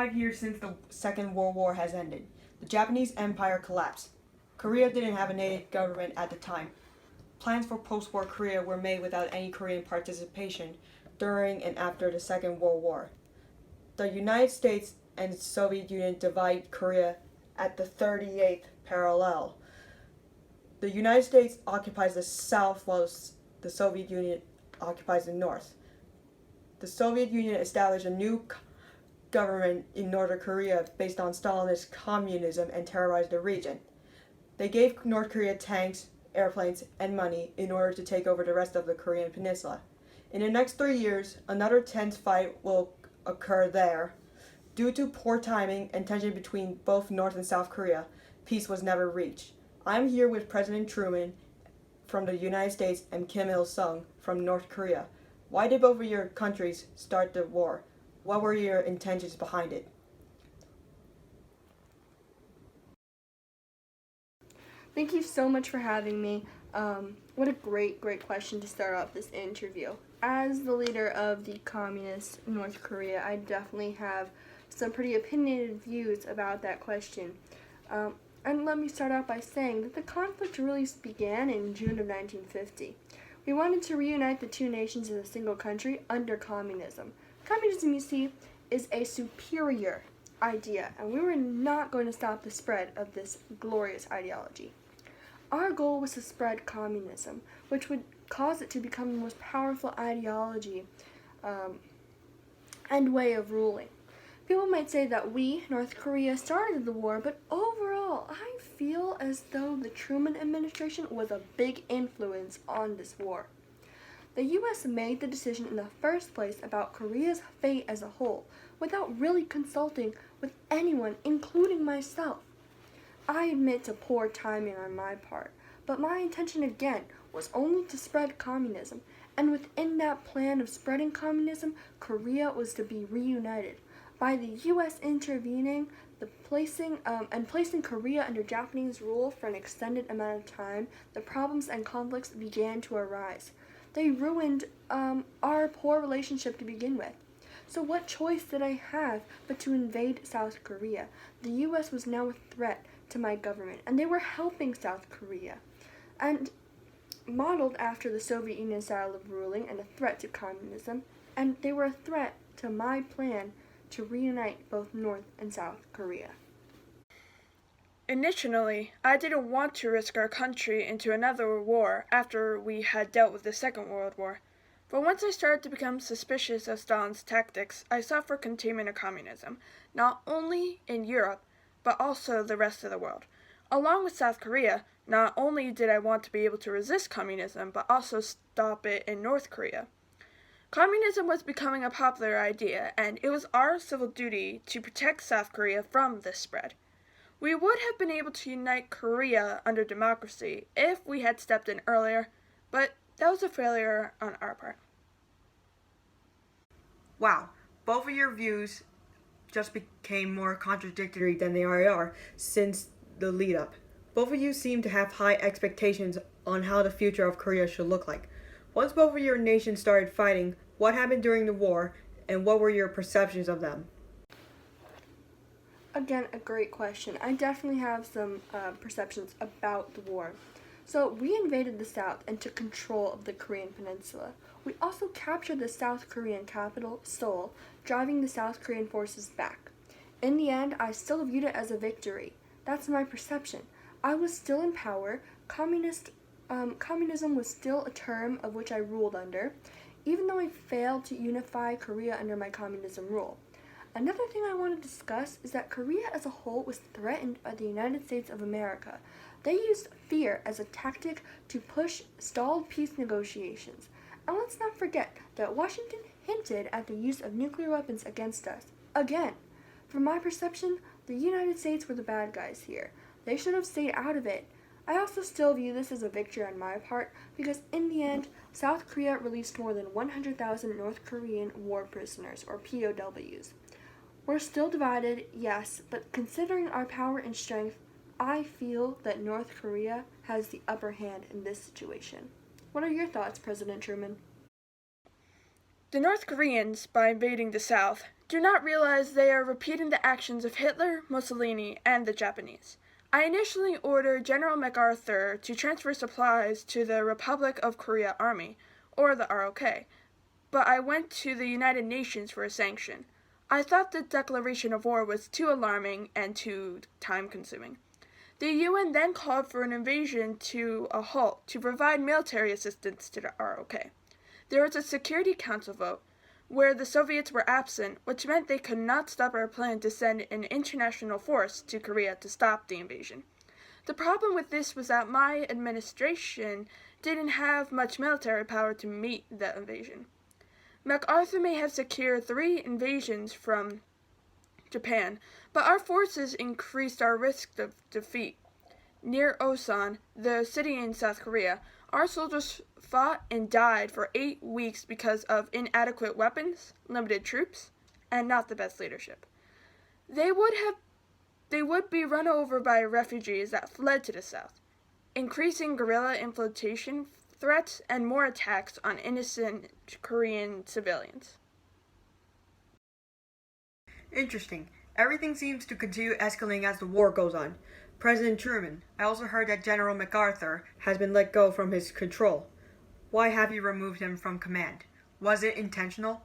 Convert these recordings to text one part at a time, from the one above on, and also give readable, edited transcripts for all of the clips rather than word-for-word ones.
5 years since the Second World War has ended, the Japanese Empire collapsed. Korea didn't have a native government at the time. Plans for post-war Korea were made without any Korean participation during and after the Second World War. The United States and the Soviet Union divide Korea at the 38th parallel. The United States occupies the south while the Soviet Union occupies the north. The Soviet Union established a new government in Northern Korea based on Stalinist communism and terrorized the region. They gave North Korea tanks, airplanes, and money in order to take over the rest of the Korean peninsula. In the next 3 years, another tense fight will occur there. Due to poor timing and tension between both North and South Korea, peace was never reached. I'm here with President Truman from the United States and Kim Il-sung from North Korea. Why did both of your countries start the war? What were your intentions behind it? Thank you so much for having me. What a great question to start off this interview. As the leader of the communist North Korea, I definitely have some pretty opinionated views about that question. And let me start out by saying that the conflict really began in June of 1950. We wanted to reunite the two nations as a single country under communism. Communism, you see, is a superior idea, and we were not going to stop the spread of this glorious ideology. Our goal was to spread communism, which would cause it to become the most powerful ideology and way of ruling. People might say that we, North Korea, started the war, but overall, I feel as though the Truman administration was a big influence on this war. The U.S. made the decision in the first place about Korea's fate as a whole without really consulting with anyone, including myself. I admit to poor timing on my part, but my intention again was only to spread communism, and within that plan of spreading communism, Korea was to be reunited. By the U.S. intervening, placing Korea under Japanese rule for an extended amount of time, the problems and conflicts began to arise. They ruined our poor relationship to begin with. So what choice did I have but to invade South Korea? The U.S. was now a threat to my government, and they were helping South Korea, and modeled after the Soviet Union style of ruling and a threat to communism, and they were a threat to my plan to reunite both North and South Korea. Initially, I didn't want to risk our country into another war after we had dealt with the Second World War. But once I started to become suspicious of Stalin's tactics, I sought for containment of communism, not only in Europe, but also the rest of the world. Along with South Korea, not only did I want to be able to resist communism, but also stop it in North Korea. Communism was becoming a popular idea, and it was our civil duty to protect South Korea from this spread. We would have been able to unite Korea under democracy if we had stepped in earlier, but that was a failure on our part. Wow, both of your views just became more contradictory than they are since the lead up. Both of you seem to have high expectations on how the future of Korea should look like. Once both of your nations started fighting, what happened during the war, and what were your perceptions of them? Again, a great question. I definitely have some perceptions about the war. So we invaded the South and took control of the Korean peninsula. We also captured the South Korean capital, Seoul, driving the South Korean forces back. In the end, I still viewed it as a victory. That's my perception. I was still in power. Communism was still a term of which I ruled under, even though I failed to unify Korea under my communism rule. Another thing I want to discuss is that Korea as a whole was threatened by the United States of America. They used fear as a tactic to push stalled peace negotiations. And let's not forget that Washington hinted at the use of nuclear weapons against us. Again, from my perception, the United States were the bad guys here. They should have stayed out of it. I also still view this as a victory on my part because in the end, South Korea released more than 100,000 North Korean war prisoners, or POWs. We're still divided, yes, but considering our power and strength, I feel that North Korea has the upper hand in this situation. What are your thoughts, President Truman? The North Koreans, by invading the South, do not realize they are repeating the actions of Hitler, Mussolini, and the Japanese. I initially ordered General MacArthur to transfer supplies to the Republic of Korea Army, or the ROK, but I went to the United Nations for a sanction. I thought the declaration of war was too alarming and too time-consuming. The UN then called for an invasion to a halt to provide military assistance to the ROK. There was a Security Council vote, where the Soviets were absent, which meant they could not stop our plan to send an international force to Korea to stop the invasion. The problem with this was that my administration didn't have much military power to meet the invasion. MacArthur may have secured 3 invasions from Japan, but our forces increased our risk of defeat. Near Osan, the city in South Korea, our soldiers fought and died for 8 weeks because of inadequate weapons, limited troops, and not the best leadership. They would be run over by refugees that fled to the south, increasing guerrilla infiltration threats and more attacks on innocent Korean civilians. Interesting. Everything seems to continue escalating as the war goes on. President Truman, I also heard that General MacArthur has been let go from his control. Why have you removed him from command? Was it intentional?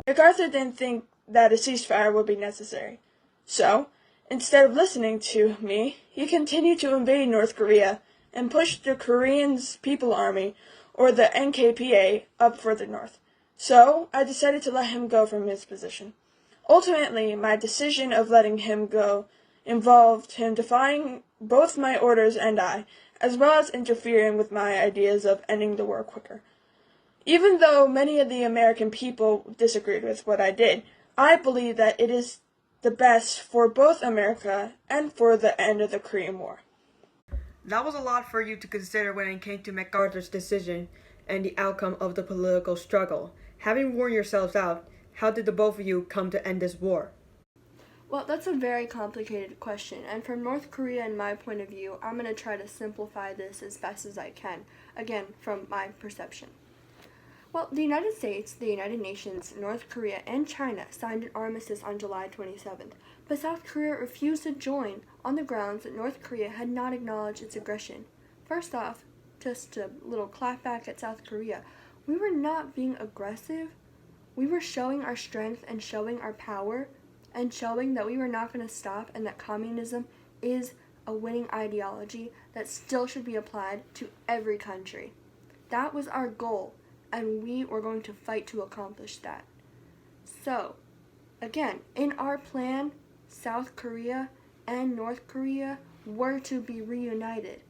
MacArthur didn't think that a ceasefire would be necessary. So, instead of listening to me, he continued to invade North Korea and pushed the Korean People's Army, or the NKPA, up further north. So, I decided to let him go from his position. Ultimately, my decision of letting him go involved him defying both my orders and as well as interfering with my ideas of ending the war quicker. Even though many of the American people disagreed with what I did, I believe that it is the best for both America and for the end of the Korean War. That was a lot for you to consider when it came to MacArthur's decision and the outcome of the political struggle. Having worn yourselves out, how did the both of you come to end this war? Well, that's a very complicated question, and from North Korea and my point of view, I'm going to try to simplify this as best as I can, again, from my perception. Well, the United States, the United Nations, North Korea, and China signed an armistice on July 27th, but South Korea refused to join on the grounds that North Korea had not acknowledged its aggression. First off, just a little clapback at South Korea, we were not being aggressive. We were showing our strength and showing our power and showing that we were not going to stop and that communism is a winning ideology that still should be applied to every country. That was our goal, and we were going to fight to accomplish that. So, again, in our plan, South Korea and North Korea were to be reunited.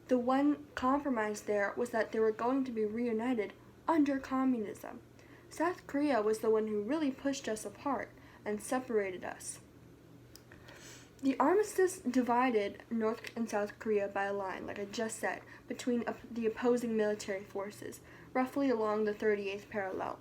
The one compromise there was that they were going to be reunited under communism. South Korea was the one who really pushed us apart and separated us. The armistice divided North and South Korea by a line, like I just said, between the opposing military forces, roughly along the 38th parallel.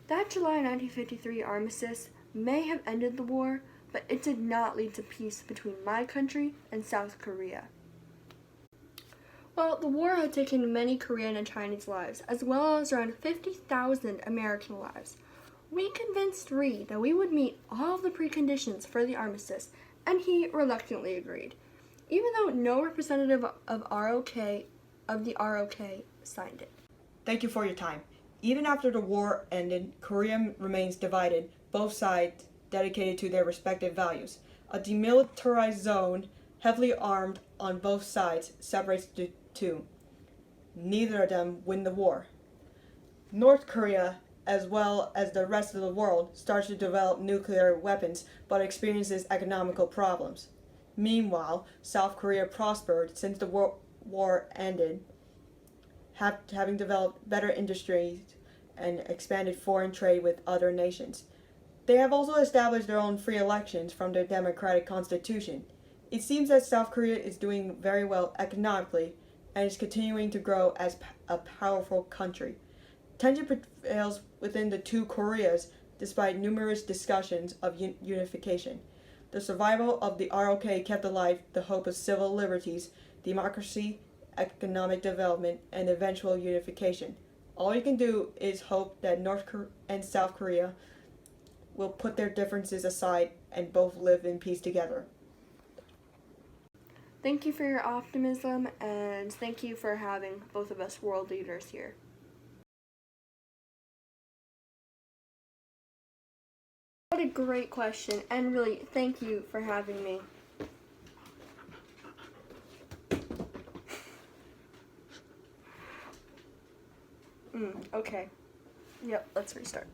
That July 1953 armistice may have ended the war, but it did not lead to peace between my country and South Korea. Well, the war had taken many Korean and Chinese lives, as well as around 50,000 American lives. We convinced Ri that we would meet all of the preconditions for the armistice, and he reluctantly agreed, even though no representative of the ROK signed it. Thank you for your time. Even after the war ended, Korea remains divided, both sides dedicated to their respective values. A demilitarized zone, heavily armed on both sides, separates the two. Neither of them win the war. North Korea, as well as the rest of the world, starts to develop nuclear weapons but experiences economical problems. Meanwhile, South Korea prospered since the war ended, having developed better industries and expanded foreign trade with other nations. They have also established their own free elections from their democratic constitution. It seems that South Korea is doing very well economically and is continuing to grow as a powerful country. Tension prevails within the two Koreas despite numerous discussions of unification. The survival of the ROK kept alive the hope of civil liberties, democracy, economic development, and eventual unification. All you can do is hope that North and South Korea will put their differences aside and both live in peace together. Thank you for your optimism, and thank you for having both of us world leaders here. What a great question, and really, thank you for having me. Okay. Yep, let's restart.